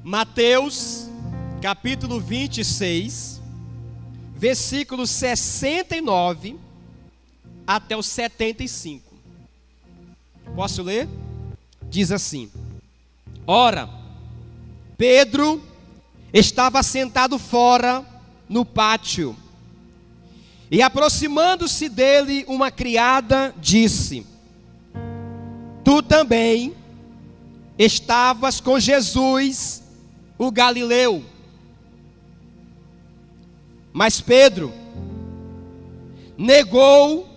Mateus, capítulo 26, versículos 69 até o 75. Posso ler? Diz assim: Ora, Pedro estava sentado fora no pátio, e aproximando-se dele uma criada disse: Tu também estavas com Jesus, o Galileu. Mas Pedro negou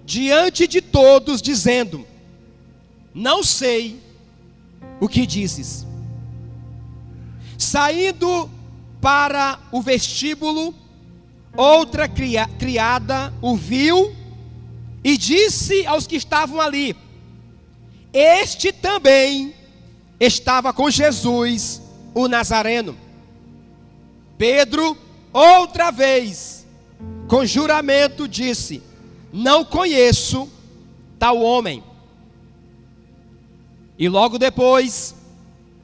diante de todos, dizendo: Não sei o que dizes. Saindo para o vestíbulo, outra criada o viu e disse aos que estavam ali: Este também estava com Jesus, o Nazareno. Pedro, outra vez, com juramento, disse: Não conheço tal homem. E logo depois,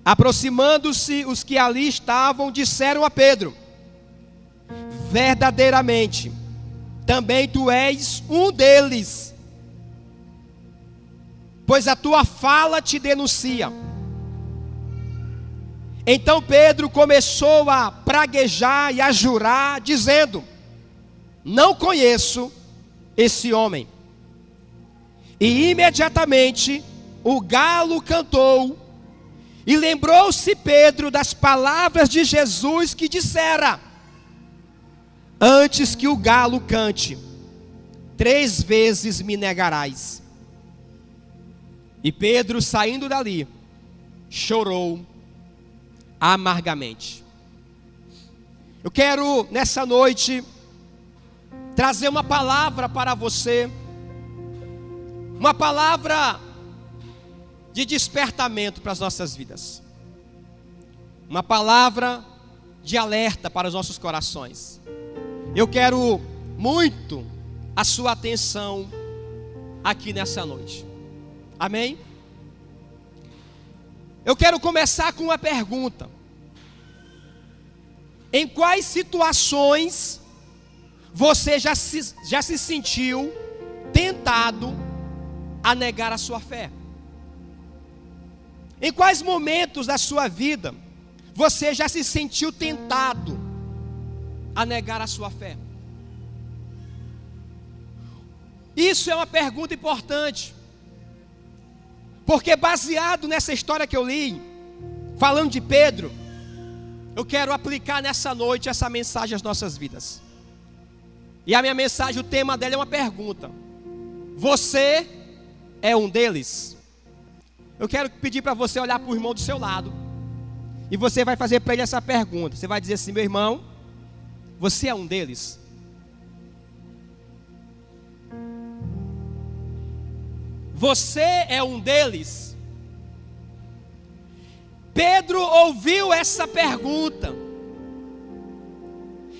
aproximando-se os que ali estavam, disseram a Pedro: Verdadeiramente, também tu és um deles, pois a tua fala te denuncia. Então Pedro começou a praguejar e a jurar, dizendo: Não conheço esse homem. E imediatamente o galo cantou, e lembrou-se Pedro das palavras de Jesus que dissera: Antes que o galo cante, 3 vezes me negarás. E Pedro, saindo dali, chorou amargamente. Eu quero nessa noite trazer uma palavra para você, uma palavra de despertamento para as nossas vidas, uma palavra de alerta para os nossos corações. Eu quero muito a sua atenção aqui nessa noite. Amém? Eu quero começar com uma pergunta: em quais situações você já se sentiu tentado a negar a sua fé? Em quais momentos da sua vida você já se sentiu tentado a negar a sua fé? Isso é uma pergunta importante, porque baseado nessa história que eu li, falando de Pedro, eu quero aplicar nessa noite essa mensagem às nossas vidas. E a minha mensagem, o tema dela é uma pergunta: você é um deles? Eu quero pedir para você olhar para o irmão do seu lado, e você vai fazer para ele essa pergunta. Você vai dizer assim: meu irmão, você é um deles? Você é um deles? Pedro ouviu essa pergunta.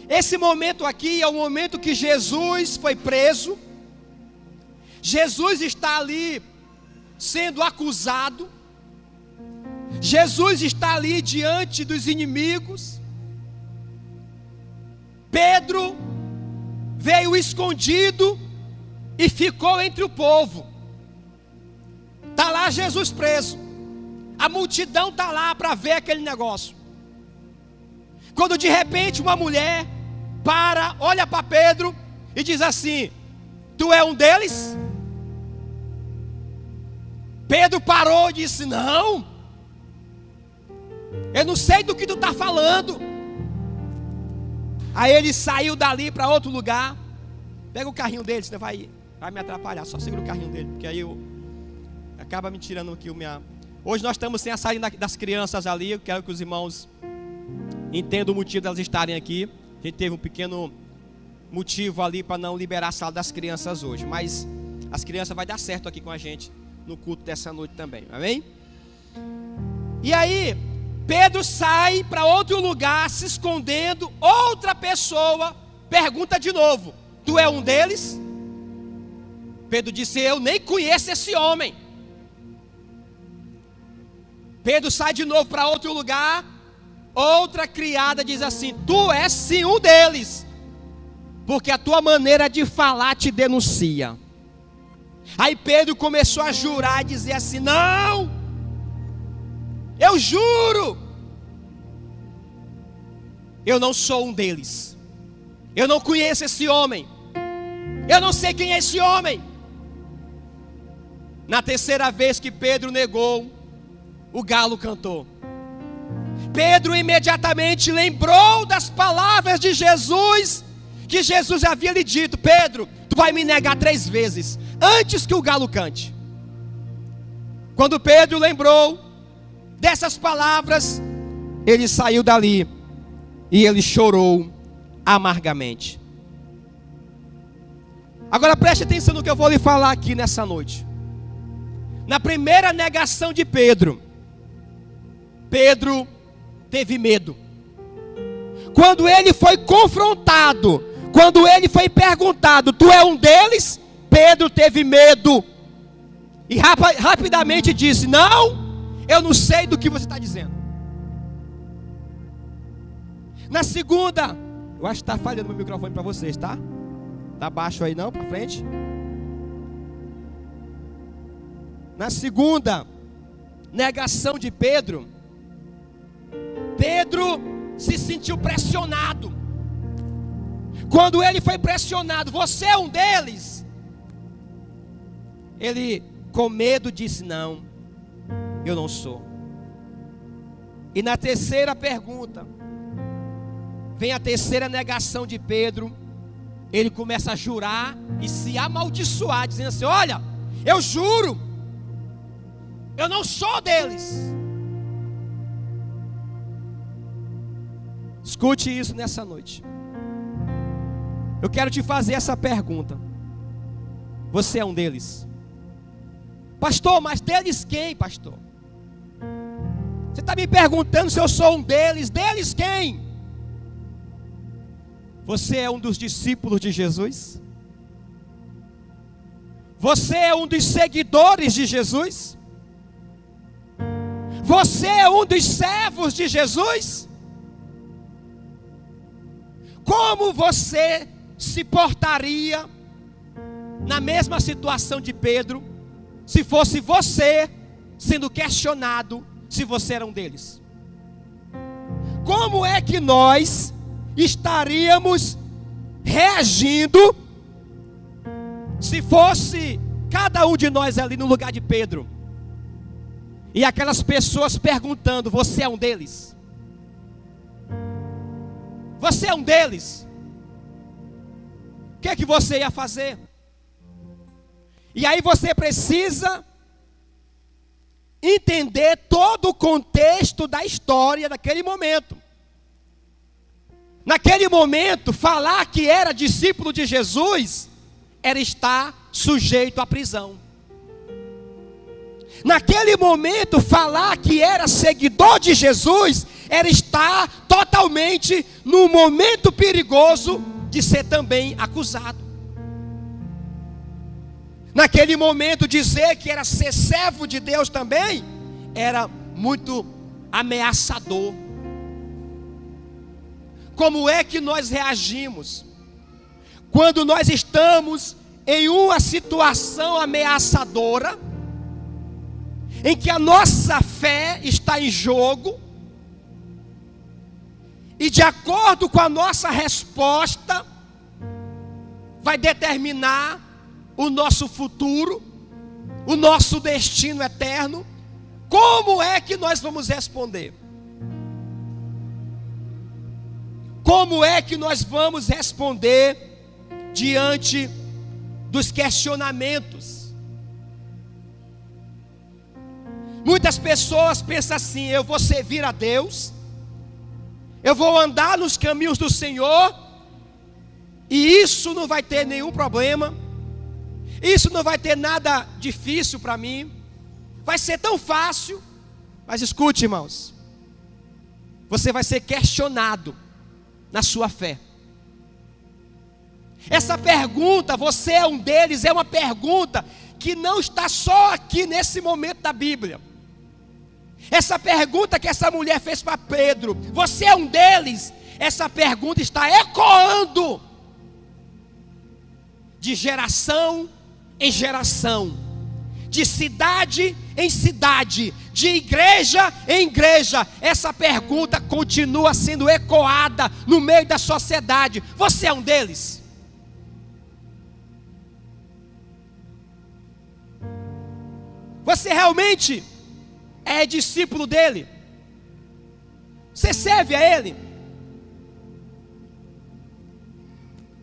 Esse momento aqui é o momento que Jesus foi preso. Jesus está ali sendo acusado. Jesus está ali diante dos inimigos. Pedro veio escondido e ficou entre o povo. Está lá Jesus preso. A multidão está lá para ver aquele negócio. Quando de repente uma mulher olha para Pedro e diz assim: Tu é um deles? Pedro parou e disse: Não, eu não sei do que tu está falando. Aí ele saiu dali para outro lugar. Pega o carrinho dele, senão vai me atrapalhar. Só segura o carrinho dele, porque aí acaba me tirando aqui o minha... Hoje nós estamos sem a saída das crianças ali. Eu quero que os irmãos entendam o motivo delas estarem aqui. A gente teve um pequeno motivo ali para não liberar a sala das crianças hoje, mas as crianças vai dar certo aqui com a gente no culto dessa noite também, amém? E aí Pedro sai para outro lugar, se escondendo. Outra pessoa pergunta de novo: Tu é um deles? Pedro disse: Eu nem conheço esse homem. Pedro sai de novo para outro lugar. Outra criada diz assim: tu és sim um deles, porque a tua maneira de falar te denuncia. Aí Pedro começou a jurar e dizer assim: não, eu juro, eu não sou um deles, eu não conheço esse homem, eu não sei quem é esse homem. Na terceira vez que Pedro negou, o galo cantou. Pedro imediatamente lembrou das palavras de Jesus, que Jesus havia lhe dito: Pedro, tu vai me negar 3 vezes, antes que o galo cante. Quando Pedro lembrou dessas palavras, ele saiu dali e ele chorou amargamente. Agora preste atenção no que eu vou lhe falar aqui nessa noite. Na primeira negação de Pedro, Pedro teve medo. Quando ele foi confrontado, quando ele foi perguntado: tu é um deles? Pedro teve medo e rapidamente disse: não, eu não sei do que você está dizendo. Na segunda, eu acho que está falhando meu microfone para vocês, tá? Está baixo aí não, para frente. Na segunda negação de Pedro, Pedro se sentiu pressionado. Quando ele foi pressionado: você é um deles? Ele, com medo, disse: não, eu não sou. E na terceira pergunta, vem a terceira negação de Pedro. Ele começa a jurar e se amaldiçoar, dizendo assim: olha, eu juro, eu não sou deles. Escute isso nessa noite. Eu quero te fazer essa pergunta: você é um deles? Pastor, mas deles quem, pastor? Você está me perguntando se eu sou um deles? Deles quem? Você é um dos discípulos de Jesus? Você é um dos seguidores de Jesus? Você é um dos servos de Jesus? Como você se portaria na mesma situação de Pedro, se fosse você sendo questionado se você era um deles? Como é que nós estaríamos reagindo se fosse cada um de nós ali no lugar de Pedro, e aquelas pessoas perguntando: você é um deles? Você é um deles? O que é que você ia fazer? E aí você precisa entender todo o contexto da história daquele momento. Naquele momento, falar que era discípulo de Jesus era estar sujeito à prisão. Naquele momento, falar que era seguidor de Jesus era estar totalmente num momento perigoso de ser também acusado. Naquele momento, dizer que era ser servo de Deus também era muito ameaçador. Como é que nós reagimos quando nós estamos em uma situação ameaçadora, em que a nossa fé está em jogo, e de acordo com a nossa resposta vai determinar o nosso futuro, o nosso destino eterno? Como é que nós vamos responder? Como é que nós vamos responder diante dos questionamentos? Muitas pessoas pensam assim: eu vou servir a Deus, eu vou andar nos caminhos do Senhor, e isso não vai ter nenhum problema, isso não vai ter nada difícil para mim, vai ser tão fácil. Mas escute, irmãos, você vai ser questionado na sua fé. Essa pergunta, você é um deles, é uma pergunta que não está só aqui nesse momento da Bíblia. Essa pergunta que essa mulher fez para Pedro, você é um deles? Essa pergunta está ecoando de geração em geração, de cidade em cidade, de igreja em igreja. Essa pergunta continua sendo ecoada no meio da sociedade. Você é um deles? Você realmente é discípulo dele? Você serve a ele?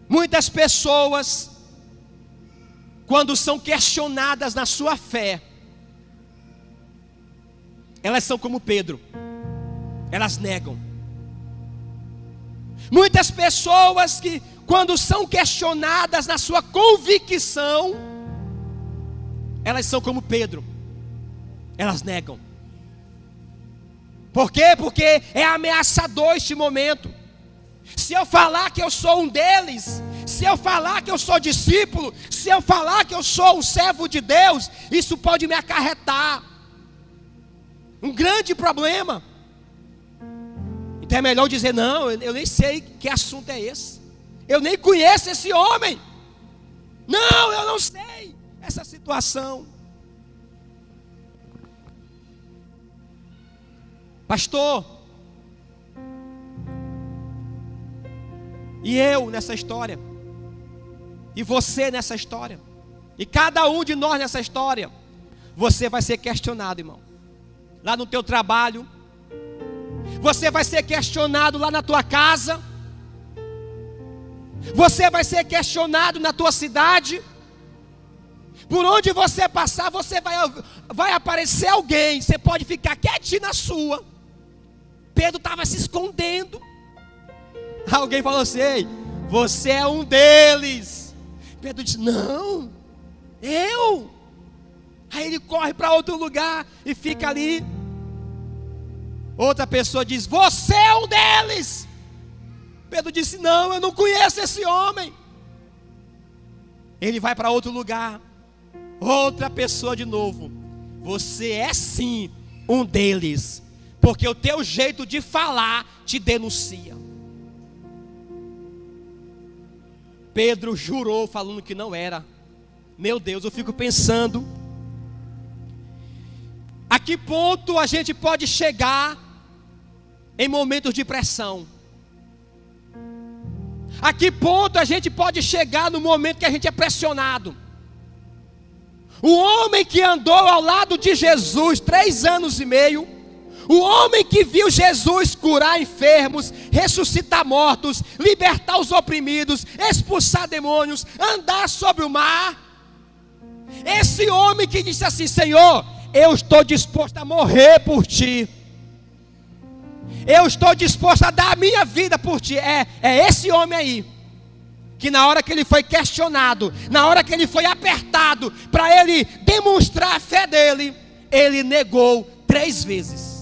Muitas pessoas, quando são questionadas na sua fé, elas são como Pedro, elas negam. Muitas pessoas que, quando são questionadas na sua convicção, elas são como Pedro, elas negam. Por quê? Porque é ameaçador este momento. Se eu falar que eu sou um deles, se eu falar que eu sou discípulo, se eu falar que eu sou um servo de Deus, isso pode me acarretar um grande problema. Então é melhor dizer: não, eu nem sei que assunto é esse, eu nem conheço esse homem, não, eu não sei essa situação. Pastor, e eu nessa história, e você nessa história, e cada um de nós nessa história, você vai ser questionado, irmão. Lá no teu trabalho, você vai ser questionado lá na tua casa, você vai ser questionado na tua cidade. Por onde você passar, vai aparecer alguém. Você pode ficar quietinho na sua. Pedro estava se escondendo. Alguém falou assim: ei, você é um deles. Pedro disse: não, eu. Aí ele corre para outro lugar e fica ali. Outra pessoa diz: você é um deles. Pedro disse: não, eu não conheço esse homem. Ele vai para outro lugar. Outra pessoa de novo: você é sim um deles, porque o teu jeito de falar te denuncia. Pedro jurou falando que não era. Meu Deus, eu fico pensando, a que ponto a gente pode chegar em momentos de pressão? A que ponto a gente pode chegar no momento que a gente é pressionado? O homem que andou ao lado de Jesus 3 anos e meio, o homem que viu Jesus curar enfermos, ressuscitar mortos, libertar os oprimidos, expulsar demônios, andar sobre o mar, esse homem que disse assim: Senhor, eu estou disposto a morrer por ti, eu estou disposto a dar a minha vida por ti. É esse homem aí, que na hora que ele foi questionado, na hora que ele foi apertado, para ele demonstrar a fé dele, ele negou 3 vezes.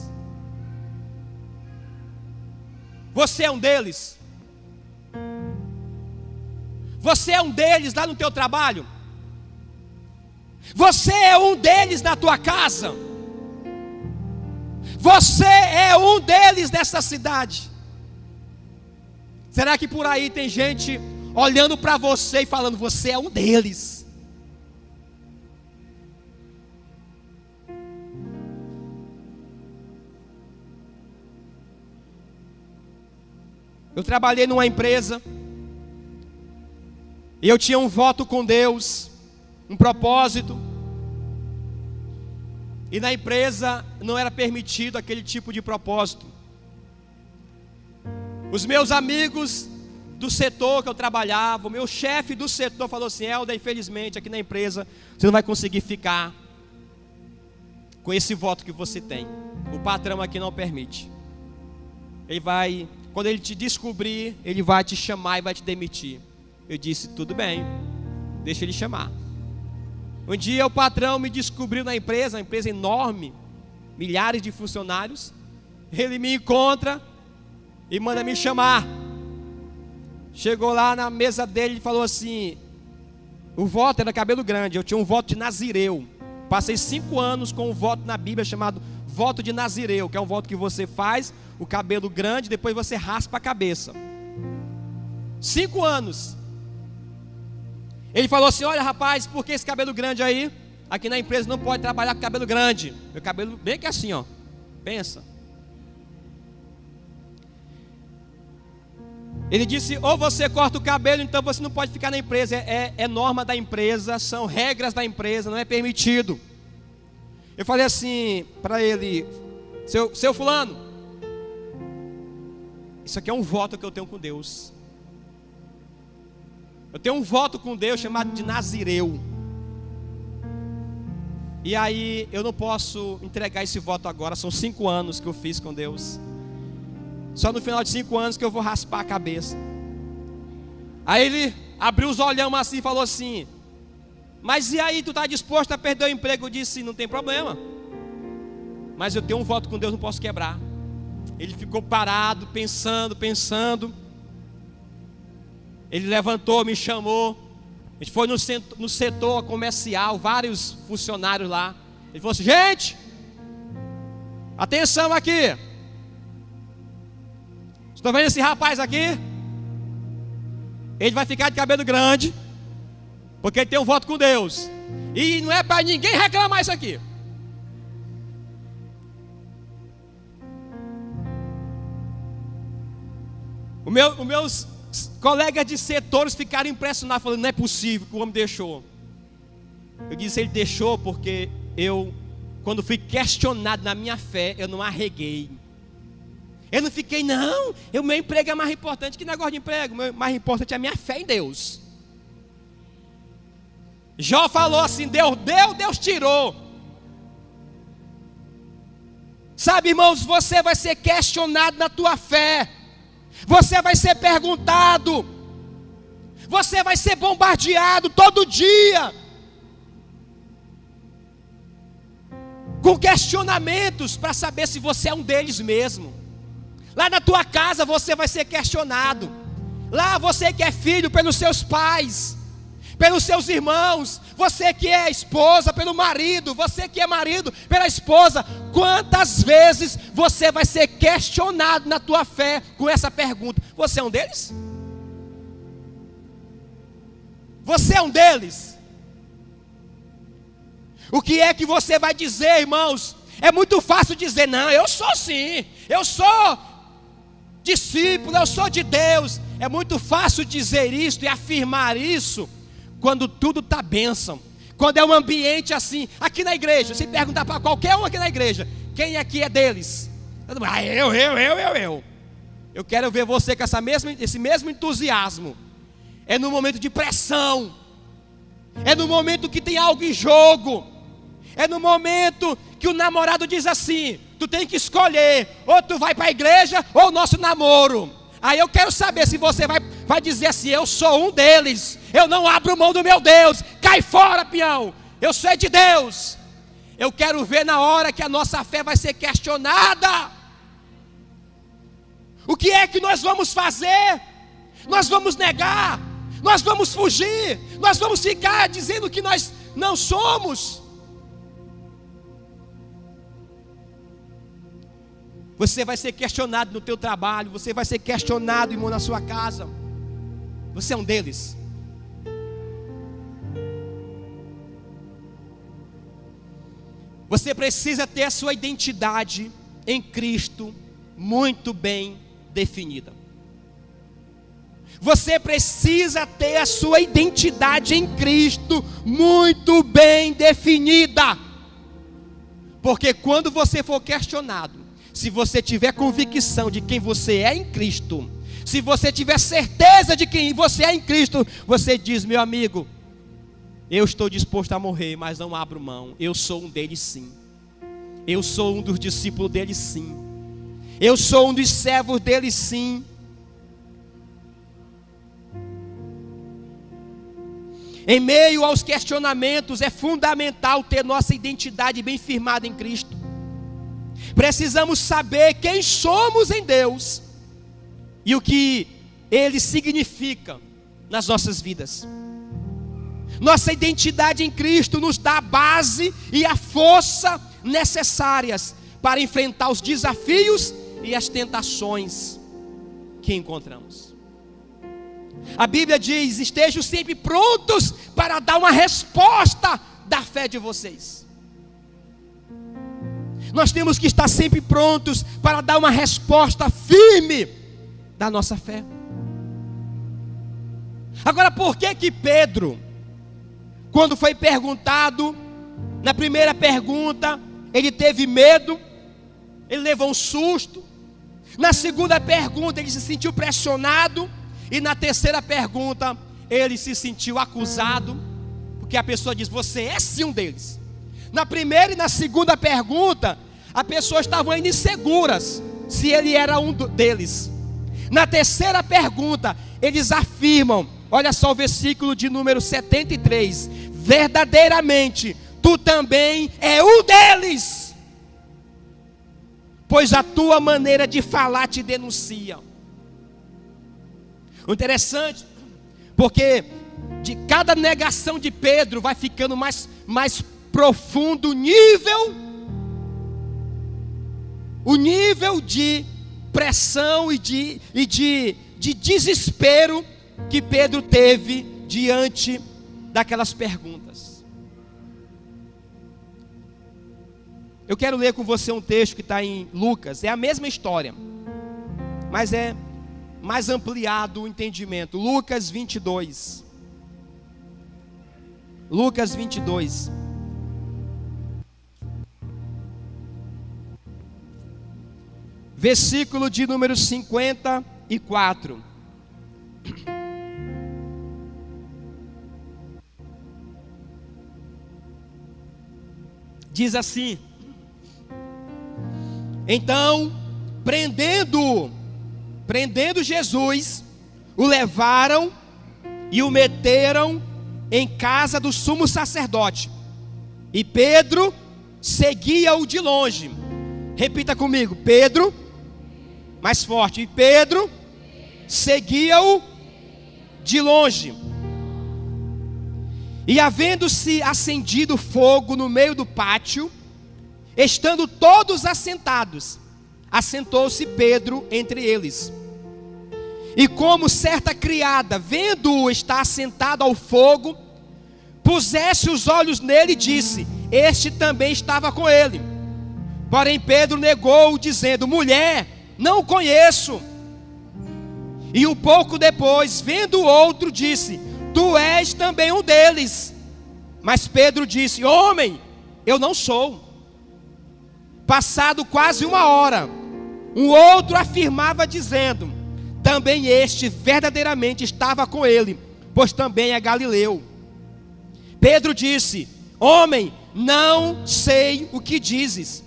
Você é um deles? Você é um deles lá no teu trabalho? Você é um deles na tua casa? Você é um deles nessa cidade? Será que por aí tem gente olhando para você e falando: você é um deles? Eu trabalhei numa empresa e eu tinha um voto com Deus, um propósito, e na empresa não era permitido aquele tipo de propósito. Os meus amigos do setor que eu trabalhava, o meu chefe do setor falou assim: Helder, infelizmente aqui na empresa você não vai conseguir ficar com esse voto que você tem, o patrão aqui não permite. Ele vai, quando ele te descobrir, ele vai te chamar e vai te demitir. Eu disse: tudo bem, deixa ele chamar. Um dia o patrão me descobriu na empresa, uma empresa enorme, milhares de funcionários. Ele me encontra e manda me chamar. Chegou lá na mesa dele e falou assim: o voto era cabelo grande, eu tinha um voto de nazireu. Passei 5 anos com um voto na Bíblia chamado voto de Nazireu, que é um voto que você faz, o cabelo grande, depois você raspa a cabeça. 5 anos. Ele falou assim: olha rapaz, por que esse cabelo grande aí? Aqui na empresa não pode trabalhar com cabelo grande. Meu cabelo bem que assim, ó. Pensa. Ele disse: ou você corta o cabelo, então você não pode ficar na empresa. É norma da empresa, são regras da empresa, não é permitido. Eu falei assim para ele: seu fulano, isso aqui é um voto que eu tenho com Deus. Eu tenho um voto com Deus chamado de Nazireu. E aí eu não posso entregar esse voto agora. São 5 anos que eu fiz com Deus. Só no final de 5 anos que eu vou raspar a cabeça. Aí ele abriu os olhão assim e falou assim: mas e aí, tu está disposto a perder o emprego? Eu disse: não tem problema, mas eu tenho um voto com Deus, não posso quebrar. Ele ficou parado, pensando. Ele levantou, me chamou. A gente foi no setor comercial, vários funcionários lá. Ele falou assim: gente, atenção aqui. Estão vendo esse rapaz aqui? Ele vai ficar de cabelo grande, porque ele tem um voto com Deus. E não é para ninguém reclamar isso aqui. Os meus colegas de setores ficaram impressionados, falando: não é possível que o homem deixou. Eu disse: ele deixou porque quando fui questionado na minha fé, eu não arreguei. Eu não fiquei, não, o meu emprego é mais importante. Que negócio de emprego? O mais importante é a minha fé em Deus. Jó falou assim: Deus deu, Deus tirou. Sabe, irmãos, você vai ser questionado na tua fé. Você vai ser perguntado. Você vai ser bombardeado todo dia com questionamentos para saber se você é um deles mesmo. Lá na tua casa você vai ser questionado. Lá você que é filho pelos seus pais, pelos seus irmãos, você que é esposa pelo marido, você que é marido pela esposa. Quantas vezes você vai ser questionado na tua fé com essa pergunta: você é um deles? Você é um deles? O que é que você vai dizer, irmãos? É muito fácil dizer: não, eu sou sim, eu sou discípulo, eu sou de Deus. É muito fácil dizer isso e afirmar isso quando tudo está bênção, quando é um ambiente assim. Aqui na igreja, se perguntar para qualquer um aqui na igreja: quem aqui é deles? Eu quero ver você com esse mesmo entusiasmo. É no momento de pressão, é no momento que tem algo em jogo, é no momento que o namorado diz assim: tu tem que escolher, ou tu vai para a igreja ou o nosso namoro. Aí eu quero saber se você vai dizer assim: eu sou um deles, eu não abro mão do meu Deus. Cai fora, peão, eu sou de Deus. Eu quero ver na hora que a nossa fé vai ser questionada. O que é que nós vamos fazer? Nós vamos negar, nós vamos fugir, nós vamos ficar dizendo que nós não somos. Você vai ser questionado no teu trabalho, você vai ser questionado, irmão, na sua casa. Você é um deles? Você precisa ter a sua identidade em Cristo muito bem definida. Você precisa ter a sua identidade em Cristo muito bem definida. Porque quando você for questionado, se você tiver convicção de quem você é em Cristo, se você tiver certeza de quem você é em Cristo, você diz: meu amigo, eu estou disposto a morrer, mas não abro mão. Eu sou um deles sim. Eu sou um dos discípulos dele sim. Eu sou um dos servos dele sim. Em meio aos questionamentos, é fundamental ter nossa identidade bem firmada em Cristo. Precisamos saber quem somos em Deus e o que Ele significa nas nossas vidas. Nossa identidade em Cristo nos dá a base e a força necessárias para enfrentar os desafios e as tentações que encontramos. A Bíblia diz: estejam sempre prontos para dar uma resposta da fé de vocês. Nós temos que estar sempre prontos para dar uma resposta firme da nossa fé. Agora, por que Pedro, quando foi perguntado, na primeira pergunta, ele teve medo, ele levou um susto. Na segunda pergunta, ele se sentiu pressionado. E na terceira pergunta, ele se sentiu acusado, porque a pessoa diz: você é sim um deles. Na primeira e na segunda pergunta, as pessoas estavam ainda inseguras se ele era um deles. Na terceira pergunta, eles afirmam, olha só o versículo de número 73: verdadeiramente, tu também é um deles, pois a tua maneira de falar te denuncia. O interessante, porque de cada negação de Pedro vai ficando mais profundo o nível de pressão e de desespero que Pedro teve diante daquelas perguntas. Eu quero ler com você um texto que está em Lucas. É a mesma história, mas é mais ampliado o entendimento. Lucas 22. Lucas 22. Versículo de número 54. Diz assim: então, prendendo Jesus, o levaram e o meteram em casa do sumo sacerdote. E Pedro seguia-o de longe. Repita comigo: Pedro, mais forte. E Pedro seguia-o de longe. E havendo-se acendido fogo no meio do pátio, estando todos assentados, assentou-se Pedro entre eles. E como certa criada, vendo-o estar assentado ao fogo, pusesse os olhos nele e disse: este também estava com ele. Porém Pedro negou, dizendo: mulher, não o conheço. E um pouco depois, vendo o outro, disse: tu és também um deles. Mas Pedro disse: homem, eu não sou. Passado quase uma hora, um outro afirmava, dizendo: também este verdadeiramente estava com ele, pois também é galileu. Pedro disse: homem, não sei o que dizes.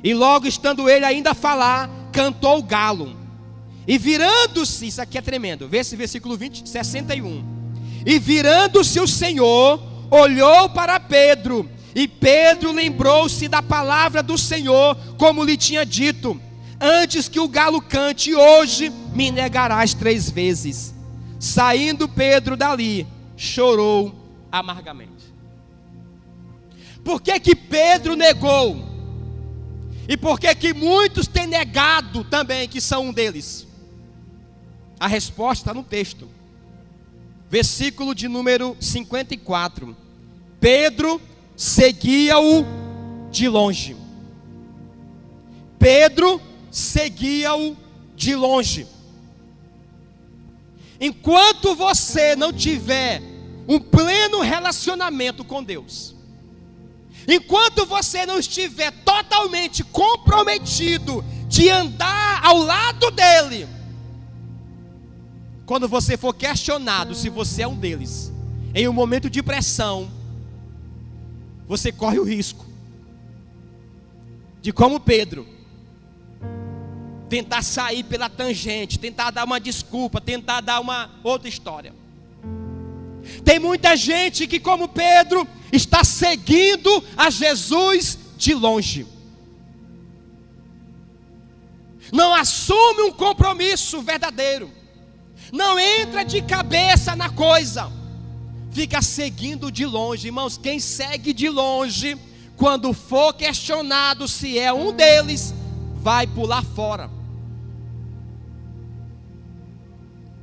E logo estando ele ainda a falar, cantou o galo. E virando-se, isso aqui é tremendo, vê esse versículo 61. E virando-se o Senhor, olhou para Pedro, e Pedro lembrou-se da palavra do Senhor, como lhe tinha dito: antes que o galo cante, hoje me negarás 3 vezes. Saindo Pedro dali, chorou amargamente. Por que Pedro negou? E por que muitos têm negado também que são um deles? A resposta está no texto. Versículo de número 54. Pedro seguia-o de longe. Pedro seguia-o de longe. Enquanto você não tiver um pleno relacionamento com Deus, enquanto você não estiver totalmente comprometido de andar ao lado dele, quando você for questionado se você é um deles, em um momento de pressão, você corre o risco de, como Pedro, tentar sair pela tangente, tentar dar uma desculpa, tentar dar uma outra história. Tem muita gente que, como Pedro, está seguindo a Jesus de longe. Não assume um compromisso verdadeiro. Não entra de cabeça na coisa. Fica seguindo de longe. Irmãos, quem segue de longe quando for questionado se é um deles, vai pular fora.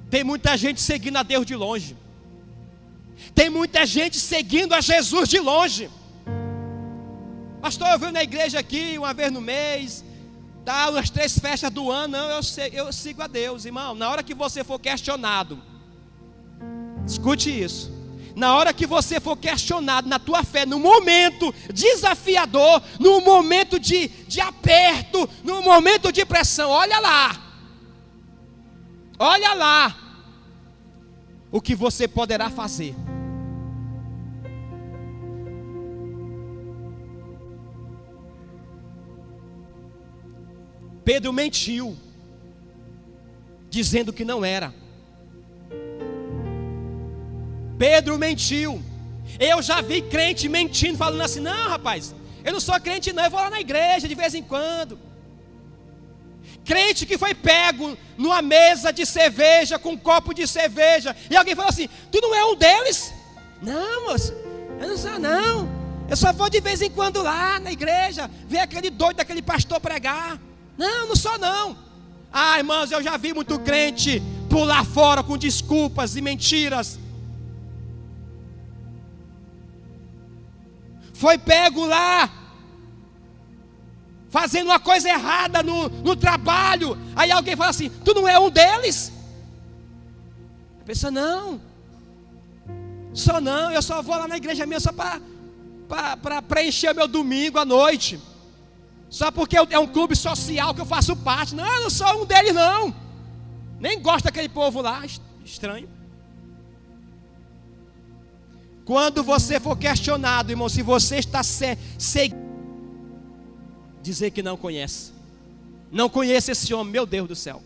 Tem muita gente seguindo a Deus de longe. Tem muita gente seguindo a Jesus de longe. Pastor, eu venho na igreja aqui uma vez no mês, dá umas 3 festas do ano. Não, eu sigo a Deus, irmão. Na hora que você for questionado, escute isso. Na hora que você for questionado na tua fé, no momento desafiador, no momento de aperto, no momento de pressão, olha lá o que você poderá fazer. Pedro mentiu, dizendo que não era. Pedro mentiu. Eu já vi crente mentindo, falando assim: não, rapaz, eu não sou crente não, eu vou lá na igreja de vez em quando. Crente que foi pego numa mesa de cerveja, com um copo de cerveja, e alguém falou assim: tu não é um deles? Não, moço, eu não sou não, eu só vou de vez em quando lá na igreja, ver aquele doido daquele pastor pregar. Não sou não. Ah, irmãos, eu já vi muito crente pular fora com desculpas e mentiras. Foi pego lá fazendo uma coisa errada no trabalho. Aí alguém fala assim: tu não é um deles? A pessoa: não, só não, eu só vou lá na igreja minha só para preencher meu domingo à noite, só porque é um clube social que eu faço parte. Não, eu não sou um deles não, nem gosto daquele povo lá, estranho. Quando você for questionado, irmão, se você está seguindo, dizer que não conhece. Não conhece esse homem, meu Deus do céu.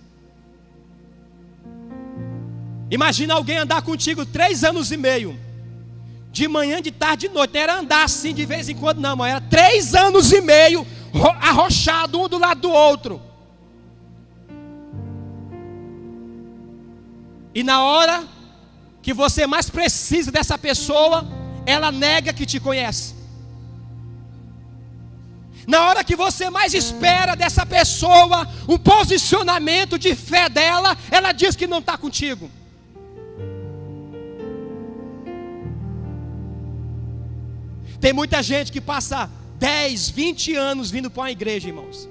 Imagina alguém andar contigo 3 anos e meio, de manhã, de tarde, de noite. Não era andar assim de vez em quando não, mas era 3 anos e meio, arrochado um do lado do outro. E na hora que você mais precisa dessa pessoa, ela nega que te conhece. Na hora que você mais espera dessa pessoa um posicionamento de fé dela, ela diz que não está contigo. Tem muita gente que passa 10, 20 anos vindo para uma igreja, irmãos,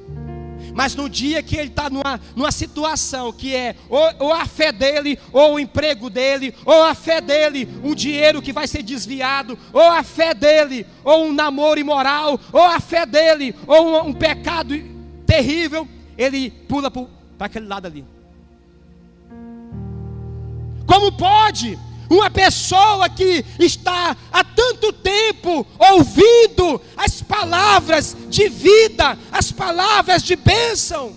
mas no dia que ele está numa situação que é ou a fé dele, ou o emprego dele, ou a fé dele, um dinheiro que vai ser desviado, ou a fé dele, ou um namoro imoral, ou a fé dele, ou um pecado terrível, ele pula para aquele lado ali. Como pode uma pessoa que está há tanto tempo ouvindo as palavras de vida, as palavras de bênção,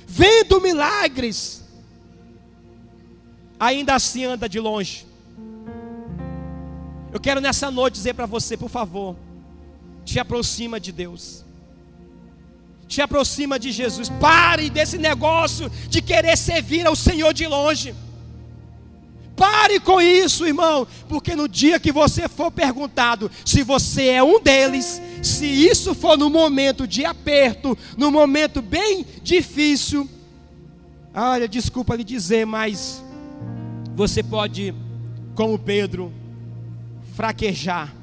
vendo milagres, ainda assim anda de longe? Eu quero nessa noite dizer para você, por favor, te aproxima de Deus, te aproxima de Jesus. Pare desse negócio de querer servir ao Senhor de longe. Pare com isso, irmão, porque no dia que você for perguntado se você é um deles, se isso for no momento de aperto, no momento bem difícil, olha, desculpa lhe dizer, mas você pode, como Pedro, fraquejar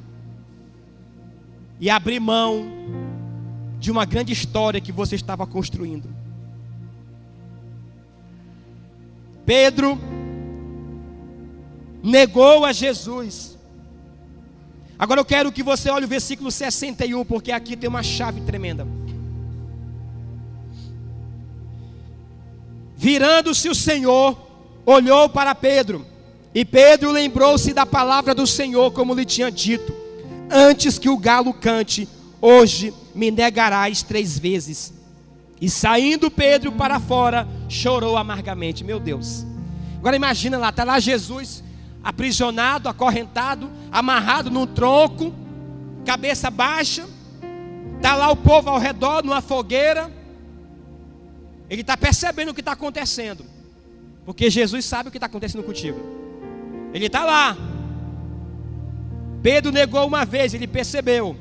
e abrir mão de uma grande história que você estava construindo. Pedro negou a Jesus. Agora eu quero que você olhe o versículo 61, porque aqui tem uma chave tremenda. Virando-se o Senhor, olhou para Pedro, e Pedro lembrou-se da palavra do Senhor, como lhe tinha dito: antes que o galo cante, hoje me negarás 3 vezes. E saindo Pedro para fora, chorou amargamente. Meu Deus. Agora imagina lá, está lá Jesus aprisionado, acorrentado, amarrado num tronco, cabeça baixa. Está lá o povo ao redor, numa fogueira. Ele está percebendo o que está acontecendo, porque Jesus sabe o que está acontecendo contigo. Ele está lá. Pedro negou uma vez, ele percebeu.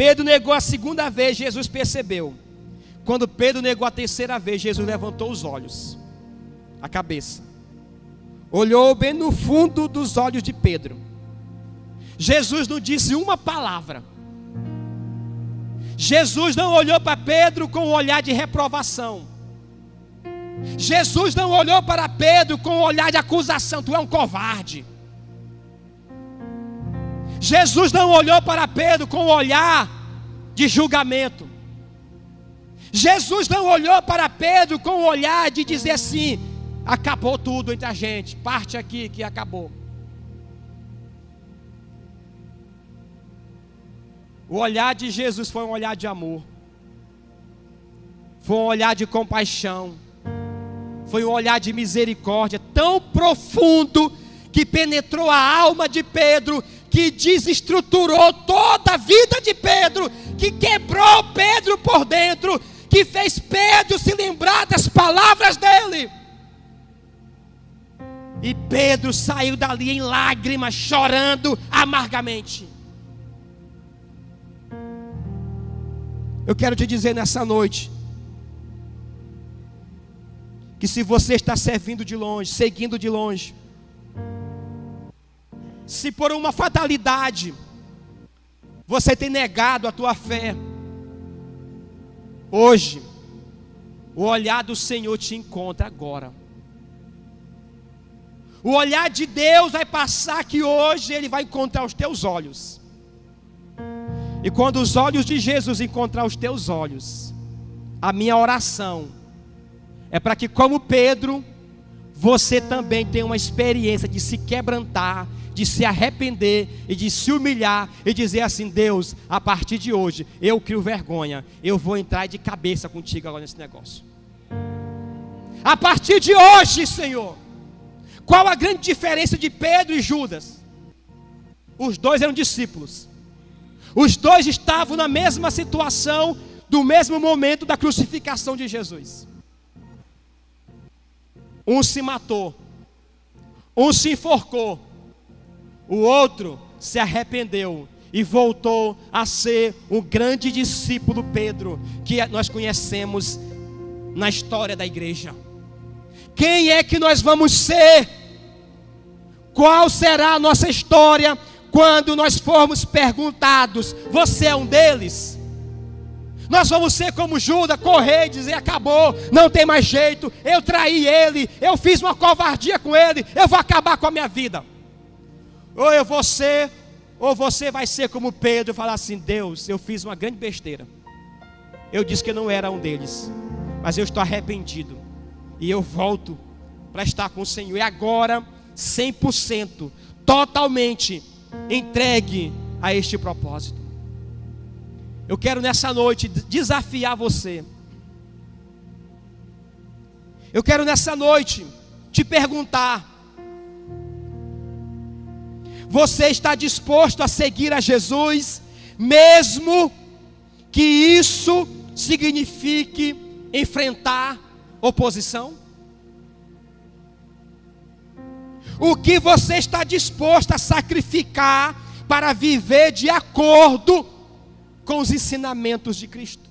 Pedro negou a segunda vez, Jesus percebeu. Quando Pedro negou a terceira vez, Jesus levantou os olhos, a cabeça, olhou bem no fundo dos olhos de Pedro. Jesus não disse uma palavra. Jesus não olhou para Pedro com um olhar de reprovação. Jesus não olhou para Pedro com um olhar de acusação: tu é um covarde. Jesus não olhou para Pedro com um olhar de julgamento. Jesus não olhou para Pedro com um olhar de dizer assim: acabou tudo entre a gente, parte aqui que acabou. O olhar de Jesus foi um olhar de amor, foi um olhar de compaixão, foi um olhar de misericórdia tão profundo que penetrou a alma de Pedro, que desestruturou toda a vida de Pedro, que quebrou Pedro por dentro, que fez Pedro se lembrar das palavras dele. E Pedro saiu dali em lágrimas, chorando amargamente. Eu quero te dizer nessa noite, que se você está servindo de longe, seguindo de longe, se por uma fatalidade você tem negado a tua fé, hoje o olhar do Senhor te encontra agora. O olhar de Deus vai passar que hoje Ele vai encontrar os teus olhos. E quando os olhos de Jesus encontrar os teus olhos, a minha oração é para que, como Pedro, você também tenha uma experiência de se quebrantar, de se arrepender e de se humilhar e dizer assim: Deus, a partir de hoje eu crio vergonha, eu vou entrar de cabeça contigo agora nesse negócio. A partir de hoje, Senhor. Qual a grande diferença de Pedro e Judas? Os dois eram discípulos. Os dois estavam na mesma situação, do mesmo momento da crucificação de Jesus. Um se matou, um se enforcou, o outro se arrependeu e voltou a ser o grande discípulo Pedro, que nós conhecemos na história da igreja. Quem é que nós vamos ser? Qual será a nossa história quando nós formos perguntados? Você é um deles? Nós vamos ser como Judas, correr e dizer: acabou, não tem mais jeito, eu traí ele, eu fiz uma covardia com ele, eu vou acabar com a minha vida. Ou eu vou ser, ou você vai ser como Pedro e falar assim: Deus, eu fiz uma grande besteira, eu disse que eu não era um deles, mas eu estou arrependido e eu volto para estar com o Senhor. E agora 100%, totalmente entregue a este propósito. Eu quero nessa noite desafiar você. Eu quero nessa noite te perguntar: você está disposto a seguir a Jesus, mesmo que isso signifique enfrentar oposição? O que você está disposto a sacrificar para viver de acordo com os ensinamentos de Cristo?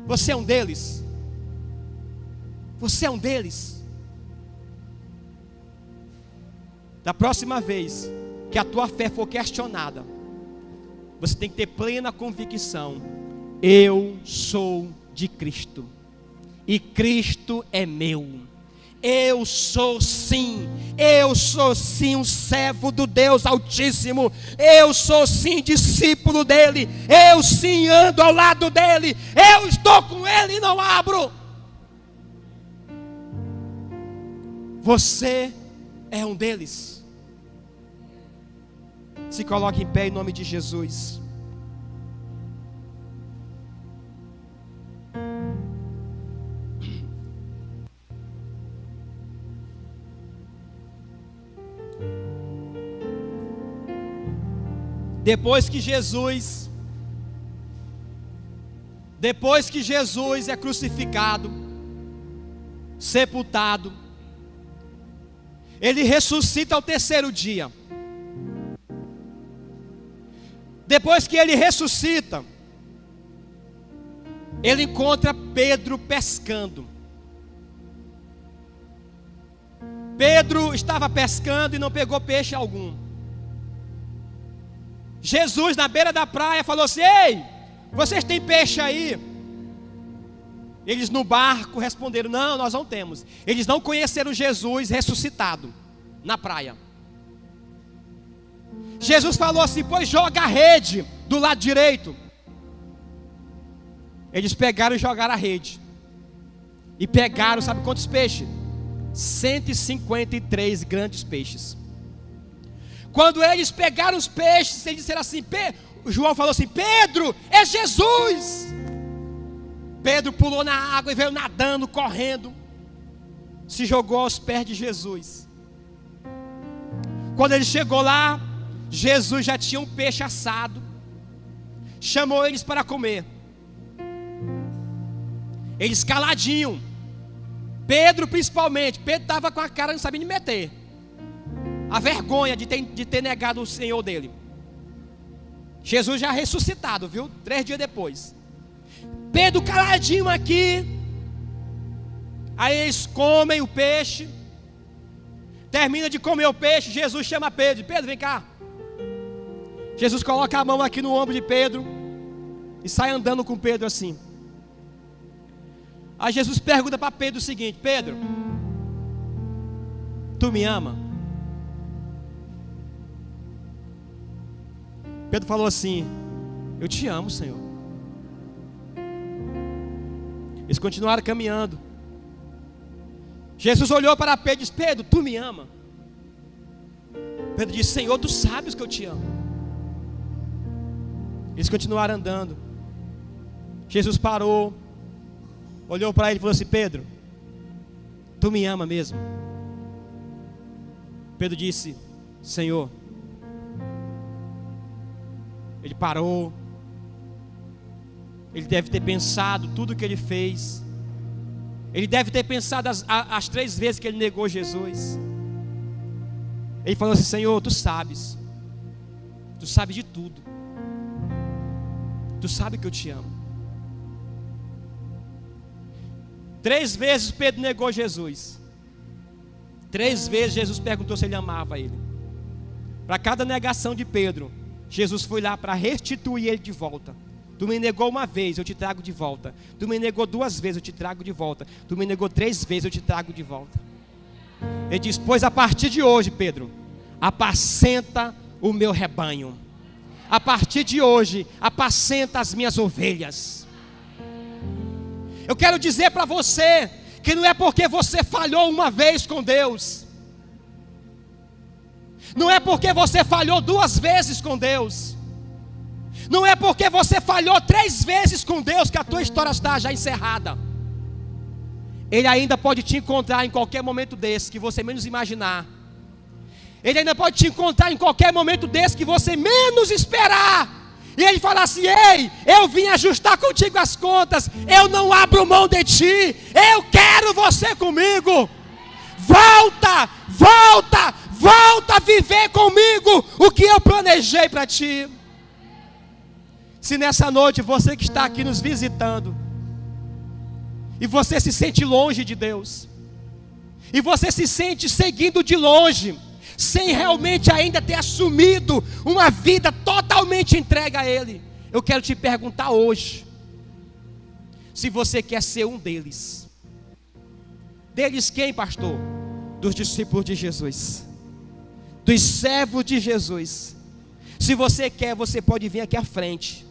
Você é um deles? Você é um deles? Da próxima vez que a tua fé for questionada, você tem que ter plena convicção: eu sou de Cristo e Cristo é meu. Eu sou sim um servo do Deus Altíssimo. Eu sou sim discípulo dele. Eu sim ando ao lado dele. Eu estou com ele e não abro. Você é um deles. Se coloque em pé em nome de Jesus. Depois que Jesus é crucificado, sepultado, Ele ressuscita ao terceiro dia. Depois que ele ressuscita, ele encontra Pedro pescando. Pedro estava pescando e não pegou peixe algum. Jesus, na beira da praia, falou assim: ei, vocês têm peixe aí? Eles no barco responderam: não, nós não temos. Eles não conheceram Jesus ressuscitado na praia. Jesus falou assim: pois joga a rede do lado direito. Eles pegaram e jogaram a rede. E pegaram, sabe quantos peixes? 153 grandes peixes. Quando eles pegaram os peixes, eles disseram assim: João falou assim: Pedro, é Jesus. Pedro pulou na água e veio nadando, correndo, se jogou aos pés de Jesus. Quando ele chegou lá, Jesus já tinha um peixe assado, chamou eles para comer. Eles caladinho, Pedro principalmente. Pedro estava com a cara, não sabia nem meter, a vergonha de ter negado o Senhor dele. Jesus já ressuscitado, viu? 3 dias depois. Pedro caladinho aqui. Aí eles comem o peixe. Termina de comer o peixe, Jesus chama Pedro: Pedro, vem cá. Jesus coloca a mão aqui no ombro de Pedro e sai andando com Pedro assim. Aí Jesus pergunta para Pedro o seguinte: Pedro, tu me ama? Pedro falou assim: eu te amo, Senhor. Eles continuaram caminhando. Jesus olhou para Pedro e disse: Pedro, tu me ama? Pedro disse: Senhor, tu sabes que eu te amo. Eles continuaram andando. Jesus parou, olhou para ele e falou assim: Pedro, tu me ama mesmo? Pedro disse: Senhor. Ele parou. Ele deve ter pensado tudo que ele fez. Ele deve ter pensado as 3 vezes que ele negou Jesus. Ele falou assim: Senhor, tu sabes de tudo. Tu sabe que eu te amo. 3 vezes Pedro negou Jesus. 3 vezes Jesus perguntou se ele amava ele. Para cada negação de Pedro, Jesus foi lá para restituir ele de volta. Tu me negou uma vez, eu te trago de volta. Tu me negou 2 vezes, eu te trago de volta. Tu me negou 3 vezes, eu te trago de volta. Ele diz: pois a partir de hoje, Pedro, apacenta o meu rebanho. A partir de hoje, apacenta as minhas ovelhas. Eu quero dizer para você que não é porque você falhou uma vez com Deus, não é porque você falhou 2 vezes com Deus, não é porque você falhou 3 vezes com Deus que a tua história está já encerrada. Ele ainda pode te encontrar em qualquer momento desse que você menos imaginar. Ele ainda pode te encontrar em qualquer momento desse que você menos esperar. E ele fala assim: ei, eu vim ajustar contigo as contas. Eu não abro mão de ti. Eu quero você comigo. Volta, volta, volta a viver comigo o que eu planejei para ti. Se nessa noite você que está aqui nos visitando e você se sente longe de Deus, e você se sente seguindo de longe, sem realmente ainda ter assumido uma vida totalmente entregue a Ele, eu quero te perguntar hoje, se você quer ser um deles. Deles quem, pastor? Dos discípulos de Jesus, dos servos de Jesus. Se você quer, você pode vir aqui à frente.